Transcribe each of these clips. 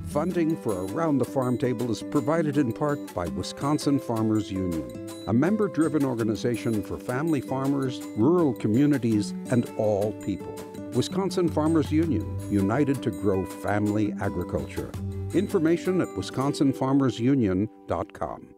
Funding for Around the Farm Table is provided in part by Wisconsin Farmers Union, a member-driven organization for family farmers, rural communities, and all people. Wisconsin Farmers Union, united to grow family agriculture. Information at wisconsinfarmersunion.com.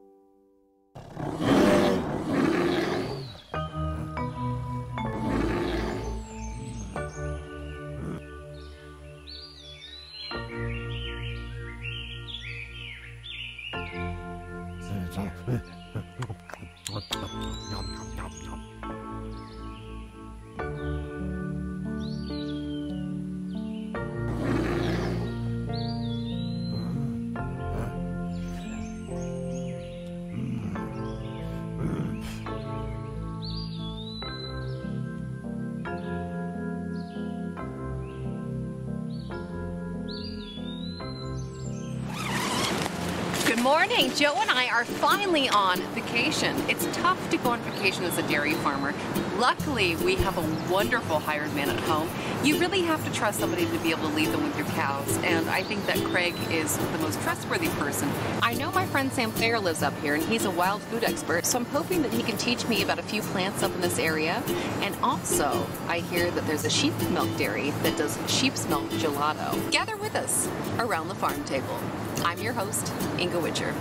Good morning. Joe and I are finally on vacation. It's tough to go on vacation as a dairy farmer. Luckily, we have a wonderful hired man at home. You really have to trust somebody to be able to leave them with your cows, and I think that Craig is the most trustworthy person. I know my friend Sam Thayer lives up here, and he's a wild food expert, so I'm hoping that he can teach me about a few plants up in this area. And also, I hear that there's a sheep milk dairy that does sheep's milk gelato. Gather with us around the farm table. I'm your host, Inga Witcher.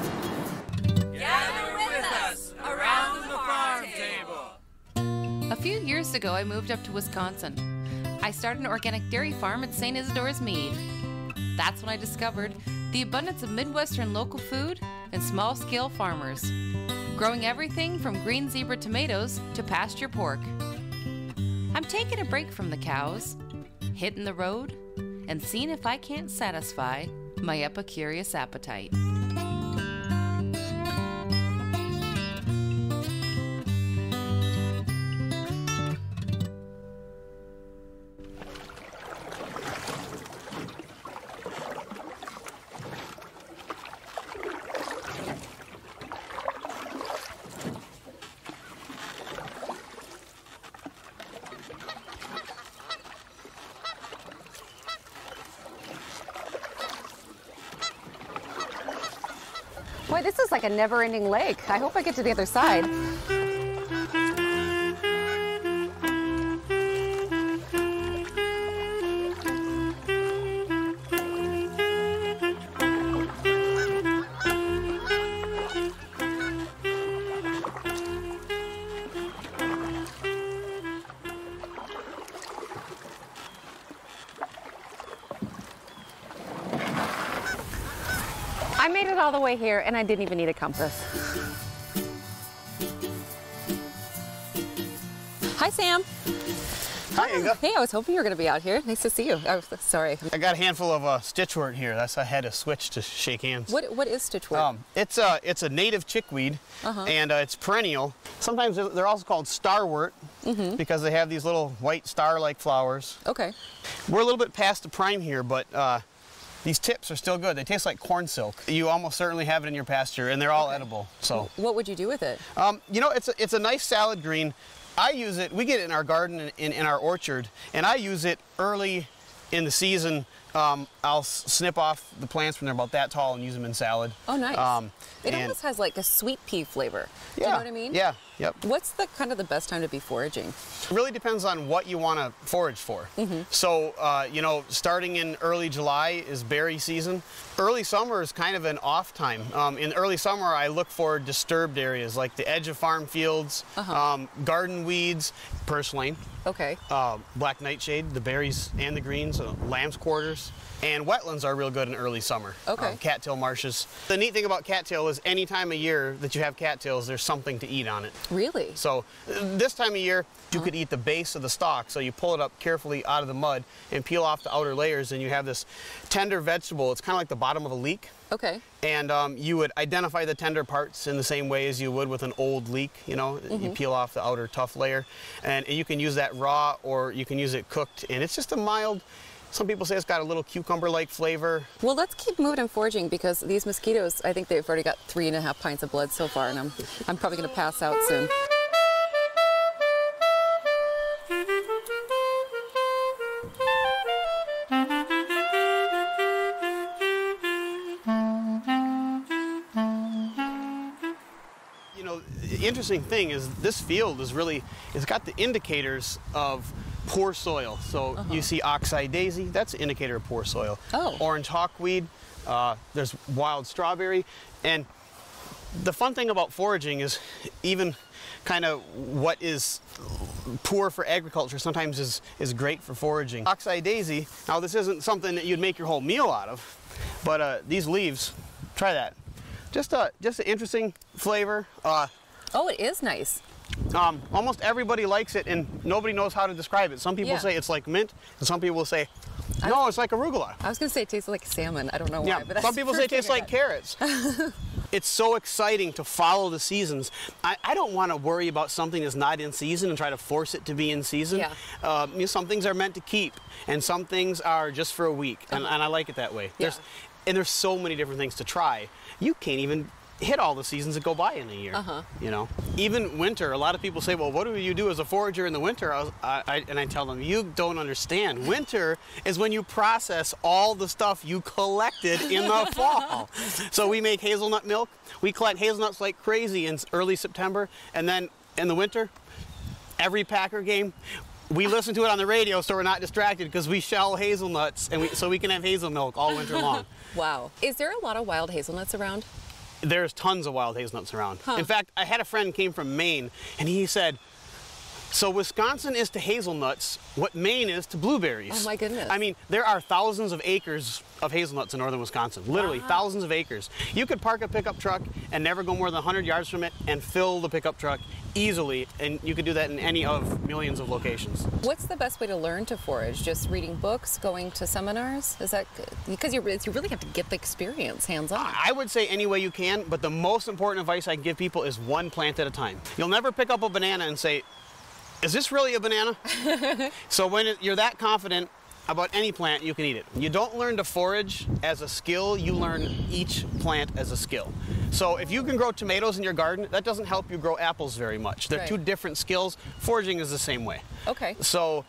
Gather with us around the farm table. A few years ago, I moved up to Wisconsin. I started an organic dairy farm at St. Isidore's Mead. That's when I discovered the abundance of Midwestern local food and small-scale farmers, growing everything from green zebra tomatoes to pasture pork. I'm taking a break from the cows, hitting the road, and seeing if I can't satisfy my epicurious appetite. Boy, this is like a never-ending lake. I hope I get to the other side. I made it all the way here, and I didn't even need a compass. Hi, Sam. Hi, Inga. Hey, I was hoping you were going to be out here. Nice to see you. Oh, sorry. I got a handful of stitchwort here. That's I had to switch to shake hands. What is stitchwort? It's a native chickweed, and it's perennial. Sometimes they're also called starwort because they have these little white star-like flowers. Okay. We're a little bit past the prime here, but these tips are still good. They taste like corn silk. You almost certainly have it in your pasture, and they're all edible. So, what would you do with it? You know, it's a nice salad green. I use it. We get it in our garden in our orchard, and I use it early in the season. I'll snip off the plants when they're about that tall and use them in salad. Oh, nice. It almost has like a sweet pea flavor. Do you know what I mean? Yeah. Yep. What's the best time to be foraging? It really depends on what you want to forage for. So, you know, starting in early July is berry season. Early summer is kind of an off time. In early summer, I look for disturbed areas like the edge of farm fields, garden weeds, purslane. Okay. Black nightshade, the berries and the greens, lamb's quarters. And wetlands are real good in early summer. Okay. Cattail marshes. The neat thing about cattail is any time of year that you have cattails, there's something to eat on it. Really? So this time of year, you could eat the base of the stalk. So you pull it up carefully out of the mud and peel off the outer layers, and you have this tender vegetable. It's kind of like the bottom of a leek. Okay. And you would identify the tender parts in the same way as you would with an old leek, you know. You peel off the outer tough layer, and you can use that raw or you can use it cooked, and it's just a mild, some people say it's got a little cucumber-like flavor. Well, let's keep moving and foraging because these mosquitoes, I think they've already got 3.5 pints of blood so far, and I'm probably going to pass out soon. know, the interesting thing is this field is really, it's got the indicators of poor soil. So you see oxeye daisy, that's an indicator of poor soil. Oh. Orange hawkweed, there's wild strawberry. And the fun thing about foraging is even kind of what is poor for agriculture sometimes is great for foraging. Oxeye daisy, now this isn't something that you'd make your whole meal out of, but these leaves, try that. Just an interesting flavor. Oh, it is nice. Almost everybody likes it, and nobody knows how to describe it. Some people say it's like mint, and some people say, no, it's like arugula. I was going to say it tastes like salmon. I don't know why. Yeah, but that's some people say it tastes like carrots. It's so exciting to follow the seasons. I don't want to worry about something that's not in season and try to force it to be in season. Yeah. You know, some things are meant to keep, and some things are just for a week, and I like it that way. Yeah. There's so many different things to try. You can't even hit all the seasons that go by in a year. You know, even winter. A lot of people say, "Well, what do you do as a forager in the winter?" And I tell them, "You don't understand. Winter is when you process all the stuff you collected in the fall." So we make hazelnut milk. We collect hazelnuts like crazy in early September, and then in the winter, every Packer game, we listen to it on the radio so we're not distracted because we shell hazelnuts, and so we can have hazel milk all winter long. Wow. Is there a lot of wild hazelnuts around? There's tons of wild hazelnuts around. In fact, I had a friend who came from Maine, and he said, so Wisconsin is to hazelnuts what Maine is to blueberries. Oh my goodness. I mean, there are thousands of acres of hazelnuts in northern Wisconsin. Literally thousands of acres. You could park a pickup truck and never go more than 100 yards from it and fill the pickup truck easily, and you could do that in any of millions of locations. What's the best way to learn to forage? Just reading books, going to seminars? Is that because you really have to get the experience hands-on? I would say any way you can, but the most important advice I can give people is one plant at a time. You'll never pick up a banana and say, is this really a banana? So when you're that confident about any plant, you can eat it. You don't learn to forage as a skill, you learn each plant as a skill. So if you can grow tomatoes in your garden, that doesn't help you grow apples very much. They're two different skills. Foraging is the same way. Okay. So,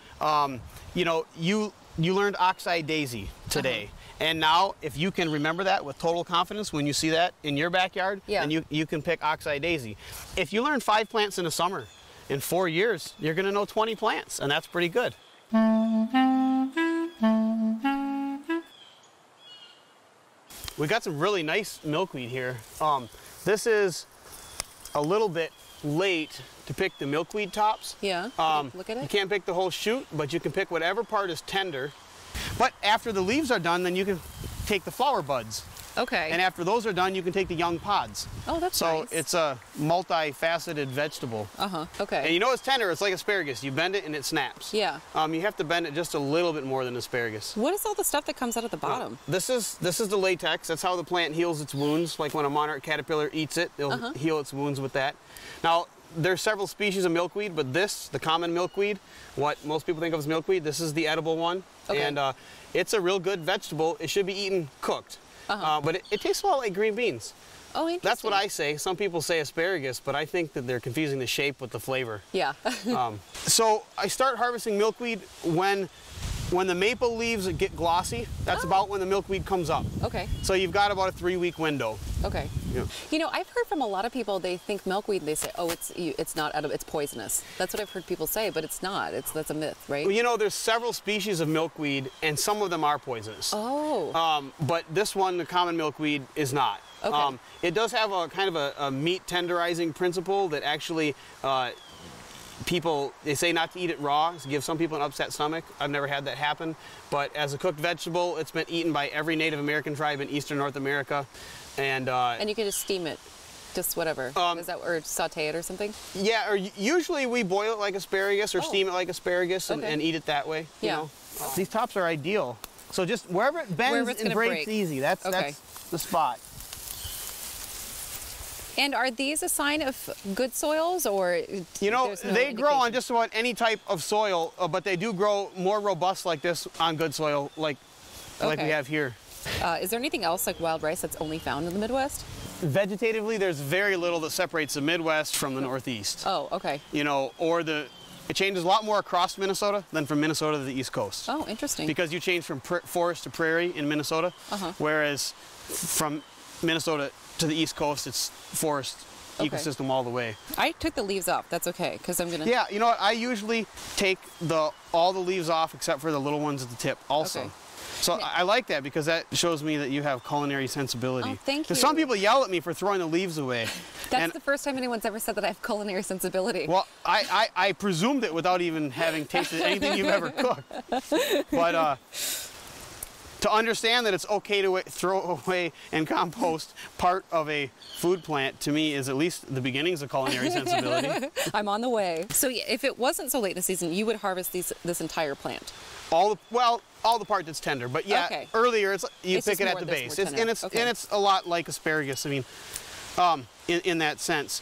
you know, you learned oxeye daisy today. And now, if you can remember that with total confidence when you see that in your backyard, then you can pick oxeye daisy. If you learn 5 plants in a summer, in 4 years, you're going to know 20 plants, and that's pretty good. We got some really nice milkweed here. This is a little bit late to pick the milkweed tops. Yeah, look at it. You can't pick the whole shoot, but you can pick whatever part is tender. But after the leaves are done, then you can take the flower buds. Okay. And after those are done, you can take the young pods. Oh, that's nice. So it's a multifaceted vegetable. Okay. And you know it's tender, it's like asparagus. You bend it and it snaps. Yeah. You have to bend it just a little bit more than asparagus. What is all the stuff that comes out at the bottom? This is the latex. That's how the plant heals its wounds. Like when a monarch caterpillar eats it, it'll heal its wounds with that. Now, there's several species of milkweed, but this, the common milkweed, what most people think of as milkweed, this is the edible one. Okay. And it's a real good vegetable. It should be eaten cooked. But it tastes a lot like green beans. Oh, interesting. That's what I say. Some people say asparagus, but I think that they're confusing the shape with the flavor. Yeah. So I start harvesting milkweed when the maple leaves get glossy. That's about when the milkweed comes up. Okay. So you've got about a 3-week window. Okay. Yeah. You know, I've heard from a lot of people, they think milkweed, and they say, oh, it's not edible, it's poisonous. That's what I've heard people say, but it's not. That's a myth, right? Well, you know, there's several species of milkweed, and some of them are poisonous. Oh. But this one, the common milkweed, is not. Okay. It does have a kind of a meat tenderizing principle that actually they say not to eat it raw, to give some people an upset stomach. I've never had that happen. But as a cooked vegetable, it's been eaten by every Native American tribe in eastern North America. And you can just steam it, just whatever. Is that, or saute it or something? Yeah, or usually we boil it like asparagus or steam it like asparagus and eat it that way. You know? These tops are ideal. So just wherever it bends and breaks easy, that's the spot. And are these a sign of good soils, or you know, they grow on just about any type of soil, but they do grow more robust like this on good soil, like we have here. Is there anything else like wild rice that's only found in the Midwest? Vegetatively, there's very little that separates the Midwest from the Northeast. Oh, okay. You know, it changes a lot more across Minnesota than from Minnesota to the East Coast. Oh, interesting. Because you change from forest to prairie in Minnesota, whereas from Minnesota to the East Coast, it's forest ecosystem all the way. I took the leaves off. That's okay, because I'm gonna. Yeah, you know what? I usually take all the leaves off except for the little ones at the tip also. Okay. So I like that because that shows me that you have culinary sensibility. Oh, thank you. Because some people yell at me for throwing the leaves away. That's the first time anyone's ever said that I have culinary sensibility. Well, I presumed it without even having tasted anything you've ever cooked. But to understand that it's okay to throw away and compost part of a food plant, to me, is at least the beginnings of culinary sensibility. I'm on the way. So if it wasn't so late in the season, you would harvest this entire plant. All the part that's tender, but yeah, Okay. earlier you It's pick just it at more the this, base. more It's, tender. and it's a lot like asparagus. I mean, in that sense.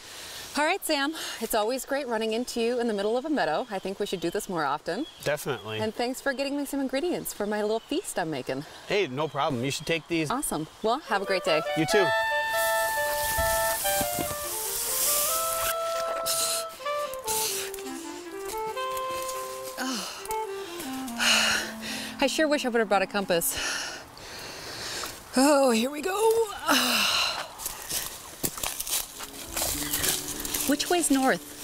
All right, Sam. It's always great running into you in the middle of a meadow. I think we should do this more often. Definitely. And thanks for getting me some ingredients for my little feast I'm making. Hey, no problem. You should take these. Awesome. Well, have a great day. You too. I sure wish I would have brought a compass. Oh, here we go. Which way's north?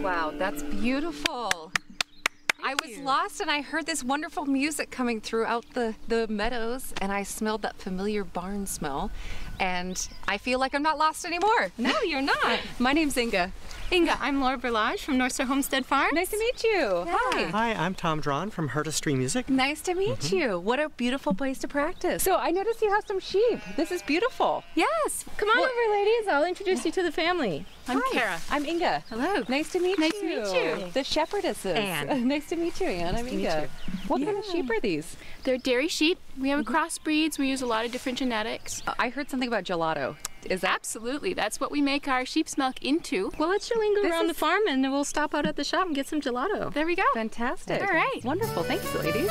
Wow, that's beautiful. I was lost and I heard this wonderful music coming throughout the meadows, and I smelled that familiar barn smell, and I feel like I'm not lost anymore. No, you're not. My name's Inga. Inga, I'm Laura Berlage from North Star Homestead Farms. Nice to meet you. Hi. Hi, I'm Tom Drawn from Herta Stream Music. Nice to meet you. What a beautiful place to practice. So I noticed you have some sheep. This is beautiful. Yes. Come on over, ladies. I'll introduce you to the family. I'm Hi. Kara. I'm Inga. Hello. Nice to meet you. Nice to meet you. The shepherdesses. Anne. Nice to meet you, Anne. I'm to meet Inga. What kind of sheep are these? They're dairy sheep. We have crossbreeds. We use a lot of different genetics. I heard something about gelato. Is that? Absolutely. That's what we make our sheep's milk into. Well, let's show Inga around the farm, and then we'll stop out at the shop and get some gelato. There we go. Fantastic. All right. Wonderful. Thanks, ladies.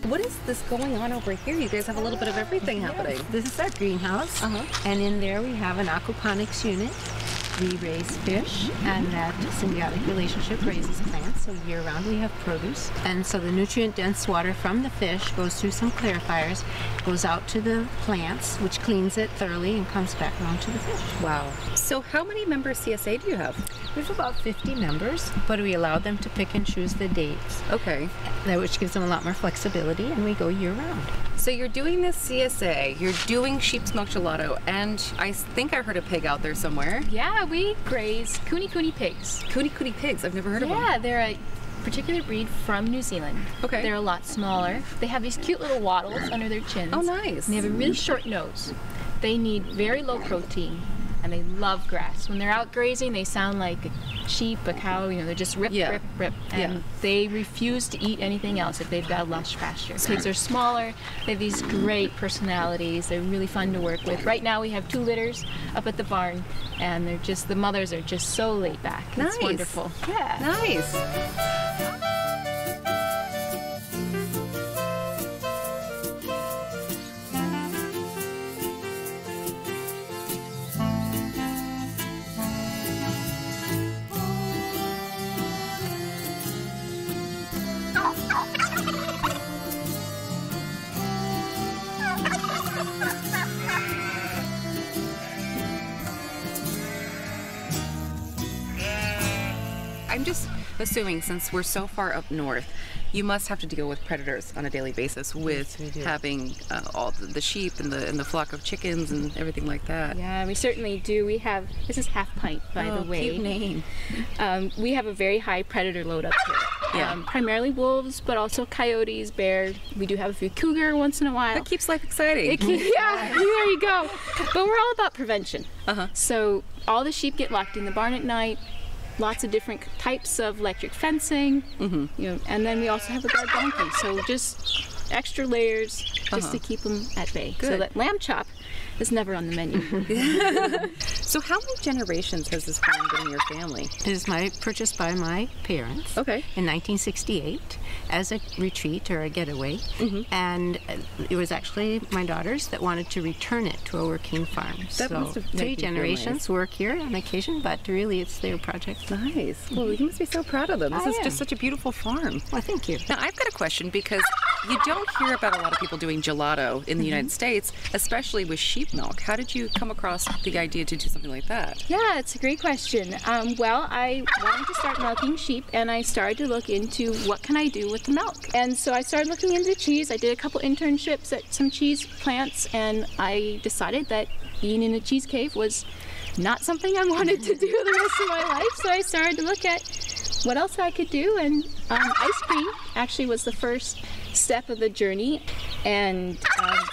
What is this going on over here? You guys have a little bit of everything happening. This is our greenhouse, and in there we have an aquaponics unit. We raise fish, and that symbiotic relationship raises plants, so year-round we have produce. And so the nutrient-dense water from the fish goes through some clarifiers, goes out to the plants, which cleans it thoroughly and comes back around to the fish. Wow. So how many members CSA do you have? There's about 50 members, but we allow them to pick and choose the dates, Okay. which gives them a lot more flexibility, and we go year-round. So you're doing this CSA, you're doing sheep's milk gelato, and I think I heard a pig out there somewhere. Yeah, we graze Kuni pigs. Kuni pigs. I've never heard of them. Yeah, they're a particular breed from New Zealand. Okay. They're a lot smaller. They have these cute little wattles under their chins. Oh, nice. And they have a really short nose. They need very low protein, and they love grass. When they're out grazing, they sound like a sheep, a cow, they're just rip, Yeah. rip, rip. And they refuse to eat anything else if they've got lush pasture. Pigs are smaller, they have these great personalities, they're really fun to work with. Right now we have 2 litters up at the barn, and the mothers are just so laid back. Nice. It's wonderful. Yeah. Nice. assuming, since we're so far up north, you must have to deal with predators on a daily basis with having all the sheep and the flock of chickens and everything like that. Yeah, we certainly do. We have, this is Half Pint, by the way. Cute name. We have a very high predator load up here. Yeah. Primarily wolves, but also coyotes, bear. We do have a few cougar once in a while. That keeps life exciting. Yeah, there you go. But we're all about prevention. So all the sheep get locked in the barn at night. Lots of different types of electric fencing, you know, and then we also have a guard donkey. So just extra layers just to keep them at bay. Good. So that lamb chop is never on the menu. So how many generations has this farm been in your family? It is purchased by my parents in 1968 as a retreat or a getaway. And it was actually my daughters that wanted to return it to a working farm. That must have Three made you feel generations work here on occasion, but really it's their project. Nice. Well, you must be so proud of them. This I is am. just such a beautiful farm. Well, thank you. Now, I've got a question because you don't hear about a lot of people doing gelato in the United States, especially with sheep milk. How did you come across the idea to do something like that? Yeah, it's a great question. Well, I wanted to start milking sheep, and I started to look into what can I do with the milk. And so I started looking into cheese. I did a couple internships at some cheese plants, and I decided that being in a cheese cave was not something I wanted to do the rest of my life. So I started to look at what else I could do, and ice cream actually was the first step of the journey. And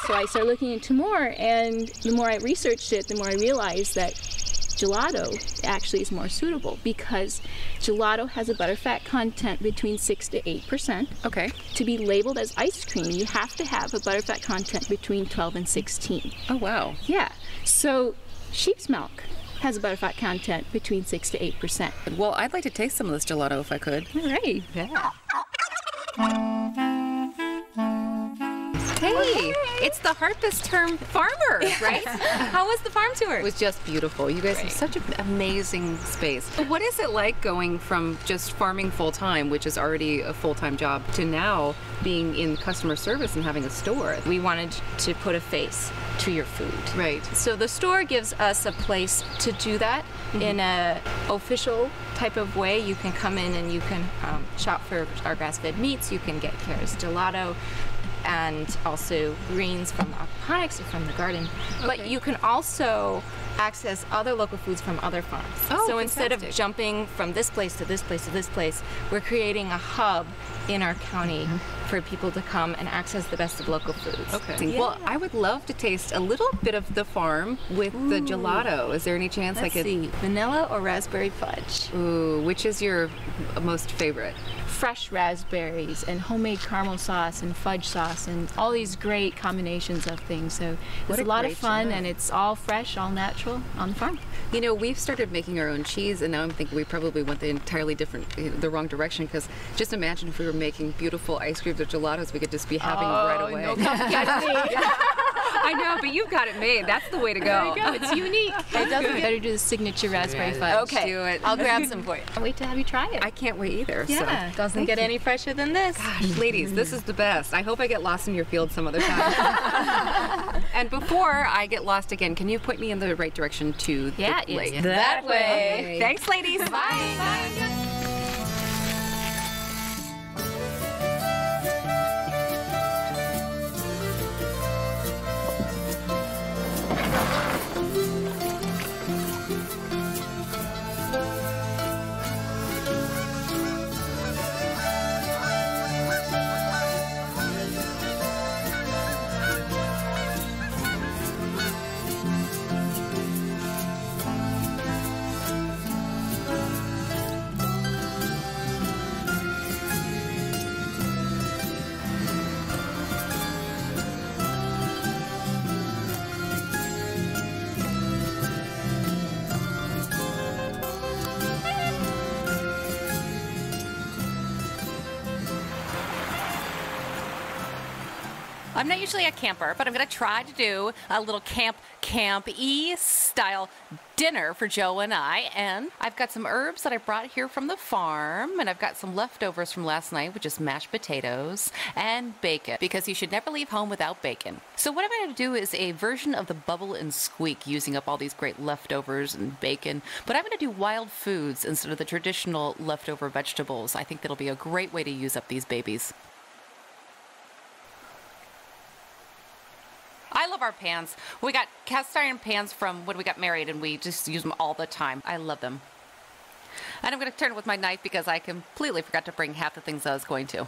so I started looking into more, and the more I researched it, the more I realized that gelato actually is more suitable, because gelato has a butterfat content between 6 to 8%. Okay. To be labeled as ice cream, you have to have a butterfat content between 12 and 16. Oh, wow. Yeah. So sheep's milk has a butterfat content between 6 to 8%. Well, I'd like to taste some of this gelato if I could. All right. Yeah. Hey, it's the Harpist Term Farmer, right? How was the farm tour? It was just beautiful. You guys have such an amazing space. What is it like going from just farming full-time, which is already a full-time job, to now being in customer service and having a store? We wanted to put a face to your food. Right. So the store gives us a place to do that in a official type of way. You can come in and you can shop for our grass-fed meats. You can get Kara's Gelato and also greens from the aquaponics or from the garden. But you can also access other local foods from other farms. Oh, so instead of fantastic. jumping from this place to this place to this place, we're creating a hub in our county for people to come and access the best of local foods. Okay. Yeah. Well, I would love to taste a little bit of the farm with the gelato. Is there any chance I Let's could? see, vanilla or raspberry fudge? Ooh, which is your most favorite? Fresh raspberries and homemade caramel sauce and fudge sauce and all these great combinations of things. So What it's a a lot of great fun, job. and it's all fresh, all natural on the farm. You know, we've started making our own cheese, and now I'm thinking we probably went the entirely different, the wrong direction. Because just imagine if we were making beautiful ice creams or gelatos, we could just be having right away. I know, but you've got it made. That's the way to go. There you go. It's unique. It doesn't get better to do the signature raspberry fudge. Okay, do it. I'll grab some for you. Can't wait to have you try it. I can't wait either. Yeah. So. Doesn't get any fresher than this. Gosh, ladies, this is the best. I hope I get lost in your field some other time. And before I get lost again, can you point me in the right direction to the lake? That way. Thanks, ladies. Bye. I'm not usually a camper, but I'm going to try to do a little camp-y style dinner for Joe and I. And I've got some herbs that I brought here from the farm, and I've got some leftovers from last night, which is mashed potatoes and bacon, because you should never leave home without bacon. So what I'm going to do is a version of the Bubble and Squeak, using up all these great leftovers and bacon, but I'm going to do wild foods instead of the traditional leftover vegetables. I think that'll be a great way to use up these babies. I love our pans. We got cast iron pans from when we got married, and we just use them all the time. I love them. And I'm going to turn it with my knife because I completely forgot to bring half the things I was going to.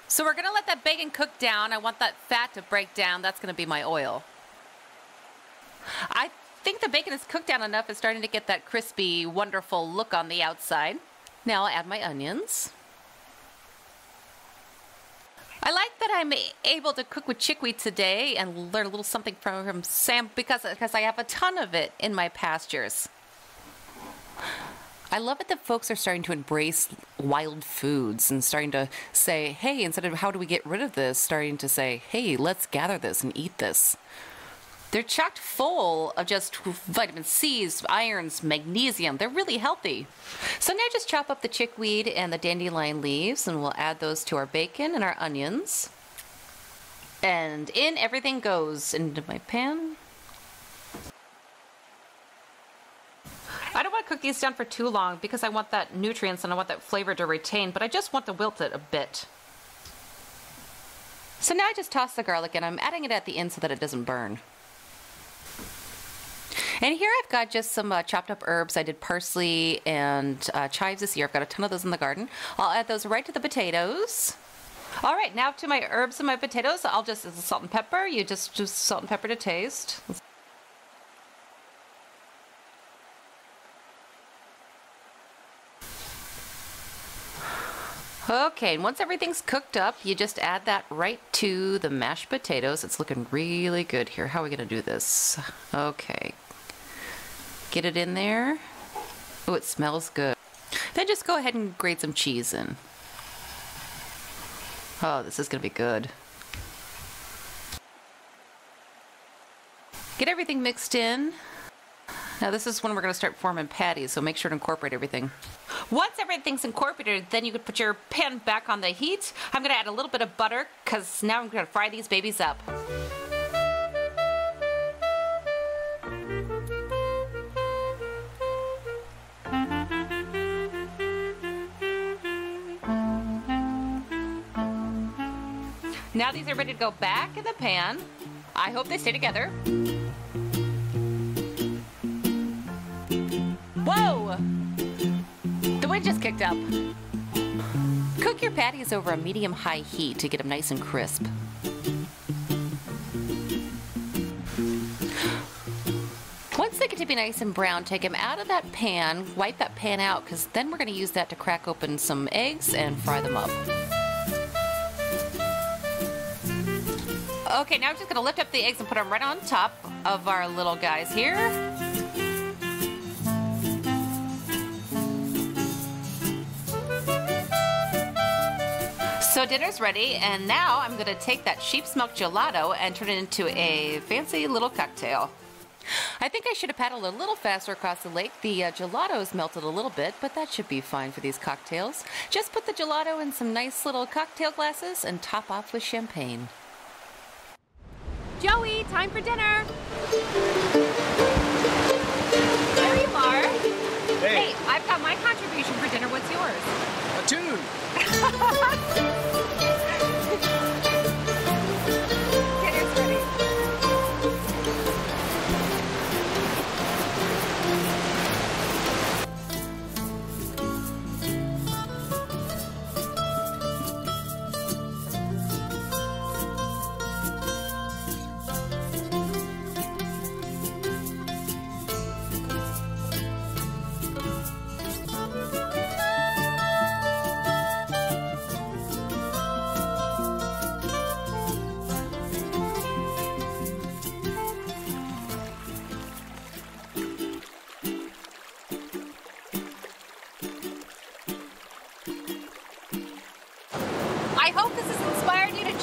So we're going to let that bacon cook down. I want that fat to break down. That's going to be my oil. I think the bacon is cooked down enough. It's starting to get that crispy, wonderful look on the outside. Now I'll add my onions. I like that I'm able to cook with chickweed today and learn a little something from Sam because I have a ton of it in my pastures. I love it that folks are starting to embrace wild foods and starting to say, hey, instead of how do we get rid of this, starting to say, hey, let's gather this and eat this. They're chocked full of just vitamin C's, irons, magnesium. They're really healthy. So now just chop up the chickweed and the dandelion leaves, and we'll add those to our bacon and our onions. And in everything goes into my pan. I don't want to cook these down for too long because I want that nutrients and I want that flavor to retain, but I just want to wilt it a bit. So now I just toss the garlic in. I'm adding it at the end so that it doesn't burn. And here I've got just some chopped up herbs. I did parsley and chives this year. I've got a ton of those in the garden. I'll add those right to the potatoes. All right, now to my herbs and my potatoes. I'll just, salt and pepper. You just salt and pepper to taste. Okay, and once everything's cooked up, you just add that right to the mashed potatoes. It's looking really good here. How are we going to do this? Okay. Get it in there. Oh, it smells good. Then just go ahead and grate some cheese in. Oh, this is going to be good. Get everything mixed in. Now this is when we're going to start forming patties, so make sure to incorporate everything. Once everything's incorporated, then you can put your pan back on the heat. I'm going to add a little bit of butter because now I'm going to fry these babies up. Now these are ready to go back in the pan. I hope they stay together. Whoa! The wind just kicked up. Cook your patties over a medium-high heat to get them nice and crisp. Once they get to be nice and brown, take them out of that pan, wipe that pan out, because then we're going to use that to crack open some eggs and fry them up. Okay, now I'm just going to lift up the eggs and put them right on top of our little guys here. So dinner's ready, and now I'm going to take that sheep's milk gelato and turn it into a fancy little cocktail. I think I should have paddled a little faster across the lake. The gelato's melted a little bit, but that should be fine for these cocktails. Just put the gelato in some nice little cocktail glasses and top off with champagne. Joey, time for dinner. There you are. Hey, I've got my contribution for dinner. What's yours? A tune. Dinner's ready.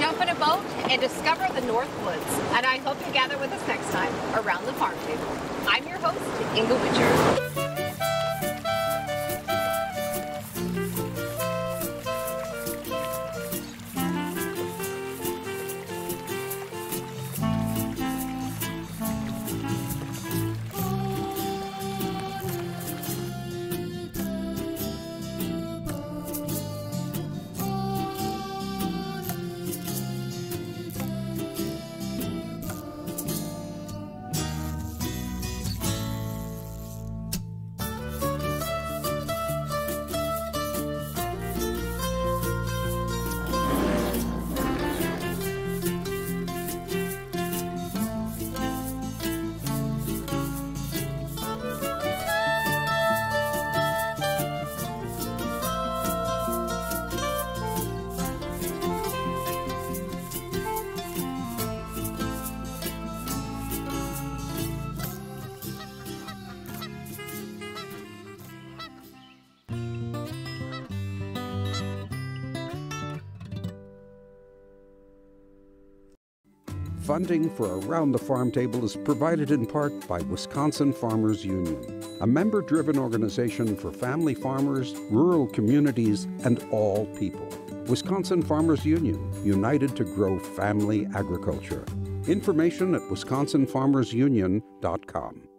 jump in a boat and discover the North Woods. And I hope you gather with us next time around the farm table. I'm your host, Inga Witcher. Funding for Around the Farm Table is provided in part by Wisconsin Farmers Union, a member-driven organization for family farmers, rural communities, and all people. Wisconsin Farmers Union, united to grow family agriculture. Information at wisconsinfarmersunion.com.